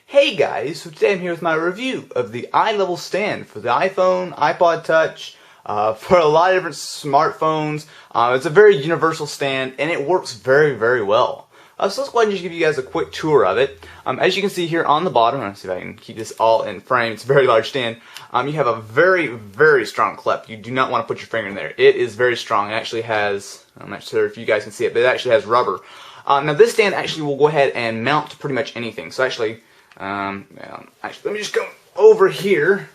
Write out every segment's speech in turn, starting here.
Hey guys, so today I'm here with my review of the iLevel stand for the iPhone, iPod Touch, for a lot of different smartphones. It's a very universal stand and it works very well. So let's go ahead and just give you guys a quick tour of it. As you can see here on the bottom, let's see if I can keep this all in frame, it's a very large stand. You have a very strong clip. You do not want to put your finger in there. It is very strong. It actually has, I'm not sure if you guys can see it, but it actually has rubber. Now this stand actually will go ahead and mount to pretty much anything. So actually, let me just go over here.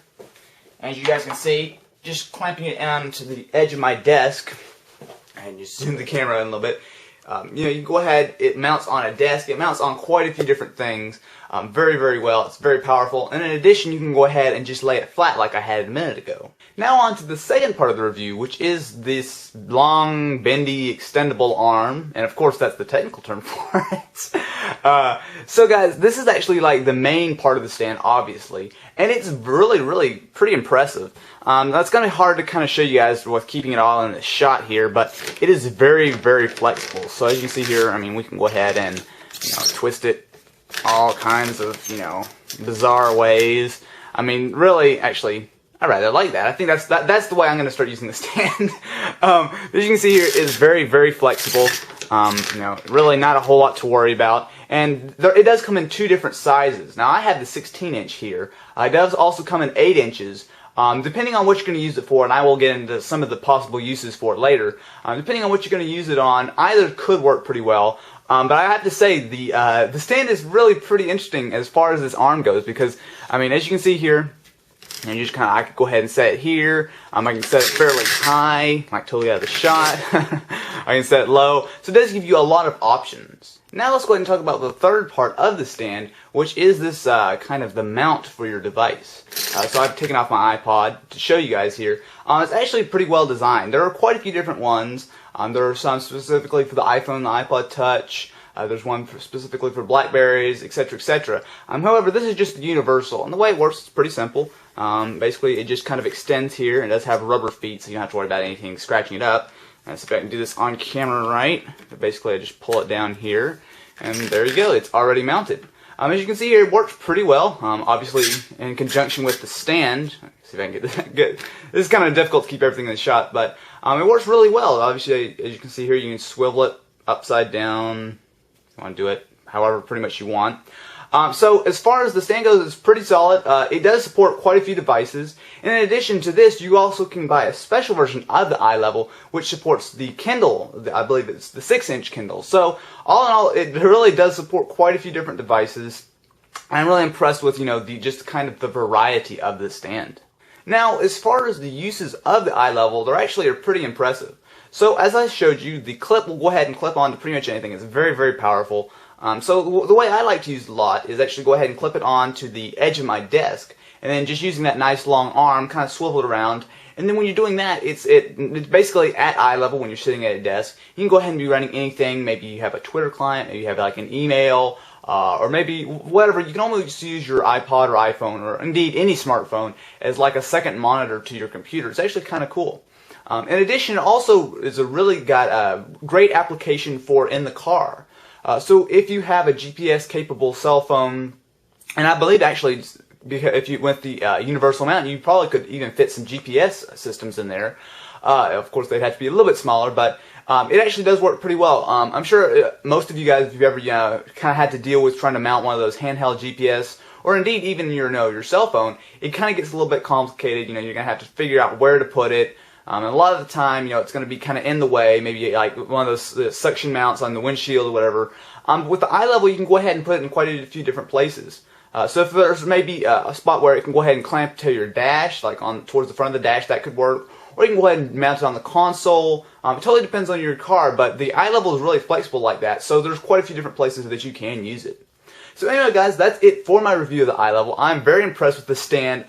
As you guys can see, just clamping it down to the edge of my desk, and just zoom the camera in a little bit. You can go ahead, it mounts on a desk, it mounts on quite a few different things, very well, it's very powerful, and in addition you can go ahead and just lay it flat like I had a minute ago. Now on to the second part of the review, which is this long, bendy, extendable arm, and of course that's the technical term for it. So guys, this is actually like the main part of the stand, obviously, and it's really pretty impressive. That's going to be hard to kind of show you guys with keeping it all in the shot here, but it is very flexible. So as you can see here, I mean, we can go ahead and twist it all kinds of bizarre ways. I mean, really, actually, I rather like that. I think that's the way I'm going to start using the stand. As you can see here, it is very flexible. Really not a whole lot to worry about. And it does come in two different sizes. Now I have the 16-inch here. It does also come in 8 inches. Depending on what you're going to use it for, and I will get into some of the possible uses for it later, depending on what you're going to use it on, either could work pretty well. But I have to say, the stand is really pretty interesting as far as this arm goes, because, I mean, as you can see here, and you just I could go ahead and set it here. I can set it fairly high, like totally out of the shot. I can set it low. So it does give you a lot of options. Now let's go ahead and talk about the third part of the stand, which is this kind of the mount for your device. So I've taken off my iPod to show you guys here. It's actually pretty well designed. There are quite a few different ones. There are some specifically for the iPhone, the iPod Touch. There's one specifically for BlackBerries, etc. However, this is just universal, and the way it works is pretty simple. Basically, it just kind of extends here, and it does have rubber feet, so you don't have to worry about anything scratching it up. And so if I can do this on camera right, basically I just pull it down here, and there you go, it's already mounted. As you can see here, it works pretty well, obviously in conjunction with the stand. Let's see if I can get this good. This is kind of difficult to keep everything in the shot, but it works really well. Obviously, as you can see here, you can swivel it upside down. You want to do it however pretty much you want. So as far as the stand goes, it's pretty solid. It does support quite a few devices. And in addition to this, you also can buy a special version of the iLevel, which supports the Kindle. I believe it's the 6-inch Kindle. So all in all, it really does support quite a few different devices. I'm really impressed with just kind of the variety of the stand. Now, as far as the uses of the iLevel, they actually are pretty impressive. So as I showed you, the clip will go ahead and clip on to pretty much anything. It's very powerful. So the way I like to use it a lot is actually go ahead and clip it on to the edge of my desk, and then just using that nice long arm, kind of swivel it around. And then when you're doing that, it's basically at eye level when you're sitting at a desk. You can go ahead and be running anything. Maybe you have a Twitter client, maybe you have like an email, or maybe whatever. You can almost use your iPod or iPhone, or indeed any smartphone, as like a second monitor to your computer. It's actually kind of cool. In addition, it also is got a great application for in the car. So if you have a GPS capable cell phone, and I believe actually if you went the universal mount, you probably could even fit some GPS systems in there. Of course, they'd have to be a little bit smaller, but it actually does work pretty well. I'm sure most of you guys, if you've ever kind of had to deal with trying to mount one of those handheld GPS, or indeed even your cell phone, it kind of gets a little bit complicated. You're gonna have to figure out where to put it. And a lot of the time, it's going to be kind of in the way, maybe like one of those suction mounts on the windshield or whatever. With the iLevel, you can go ahead and put it in quite a few different places. So if there's maybe a spot where it can go ahead and clamp to your dash, like towards the front of the dash, that could work. Or you can go ahead and mount it on the console. It totally depends on your car, but the iLevel is really flexible like that, so there's quite a few different places that you can use it. So anyway, guys, that's it for my review of the iLevel. I'm very impressed with the stand.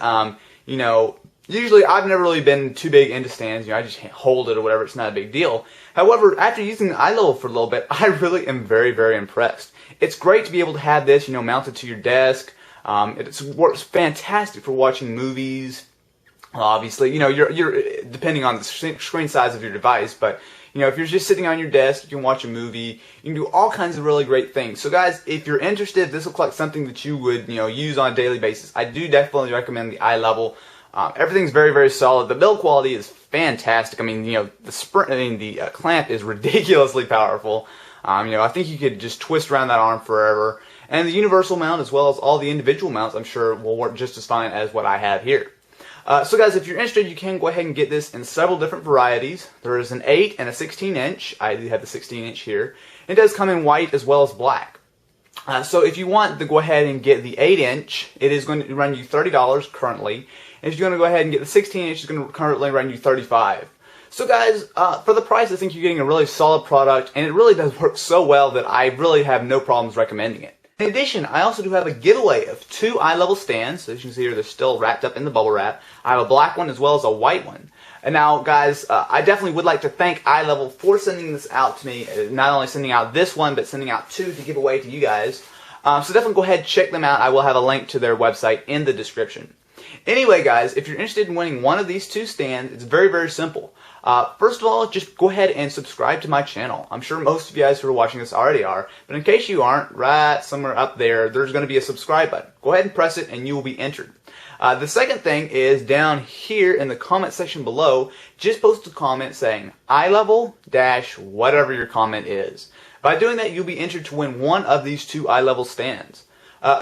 Usually, I've never really been too big into stands. I just hold it or whatever. It's not a big deal. However, after using the iLevel for a little bit, I really am very impressed. It's great to be able to have this, mounted to your desk. It works fantastic for watching movies. Obviously, you're depending on the screen size of your device, but You know, if you're just sitting on your desk, you can watch a movie. You can do all kinds of really great things. So guys, if you're interested, this looks like something that you would, you know, use on a daily basis. I do definitely recommend the iLevel. Everything's very, very solid. The build quality is fantastic. I mean, you know, the clamp is ridiculously powerful. You know, I think you could just twist around that arm forever. And the universal mount, as well as all the individual mounts, I'm sure will work just as fine as what I have here. So guys, if you're interested, you can go ahead and get this in several different varieties. There is an 8 and a 16 inch. I do have the 16 inch here. It does come in white as well as black. So if you want to go ahead and get the 8 inch, it is going to run you $30 currently. And if you're going to go ahead and get the 16 inch, it's going to currently run you $35. So guys, for the price, I think you're getting a really solid product, and it really does work so well that I really have no problems recommending it. In addition, I also do have a giveaway of 2 iLevel stands. As you can see here, they're still wrapped up in the bubble wrap. I have a black one as well as a white one. And now, guys, I definitely would like to thank iLevel for sending this out to me. Not only sending out this one, but sending out 2 to give away to you guys. So definitely go ahead and check them out. I will have a link to their website in the description. Anyway, guys, if you're interested in winning one of these 2 stands, it's very, very simple. First of all, just go ahead and subscribe to my channel. I'm sure most of you guys who are watching this already are, but in case you aren't, right somewhere up there, there's going to be a subscribe button. Go ahead and press it and you will be entered. The second thing is down here in the comment section below, just post a comment saying iLevel - whatever your comment is. By doing that, you'll be entered to win one of these 2 iLevel stands.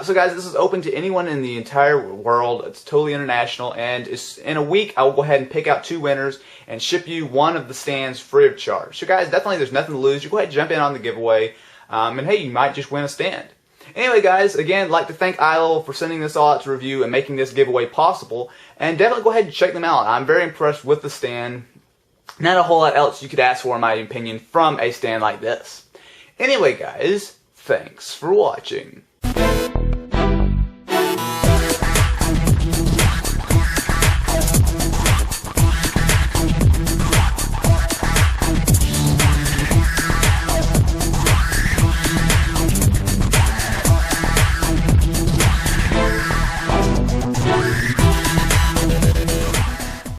So guys, this is open to anyone in the entire world. It's totally international, and in a week I will go ahead and pick out 2 winners and ship you one of the stands free of charge. So guys, definitely there's nothing to lose. You go ahead and jump in on the giveaway, and hey, you might just win a stand. Anyway guys, again, I'd like to thank iLevel for sending this all out to review and making this giveaway possible, and definitely go ahead and check them out. I'm very impressed with the stand. Not a whole lot else you could ask for, in my opinion, from a stand like this. Anyway guys, thanks for watching.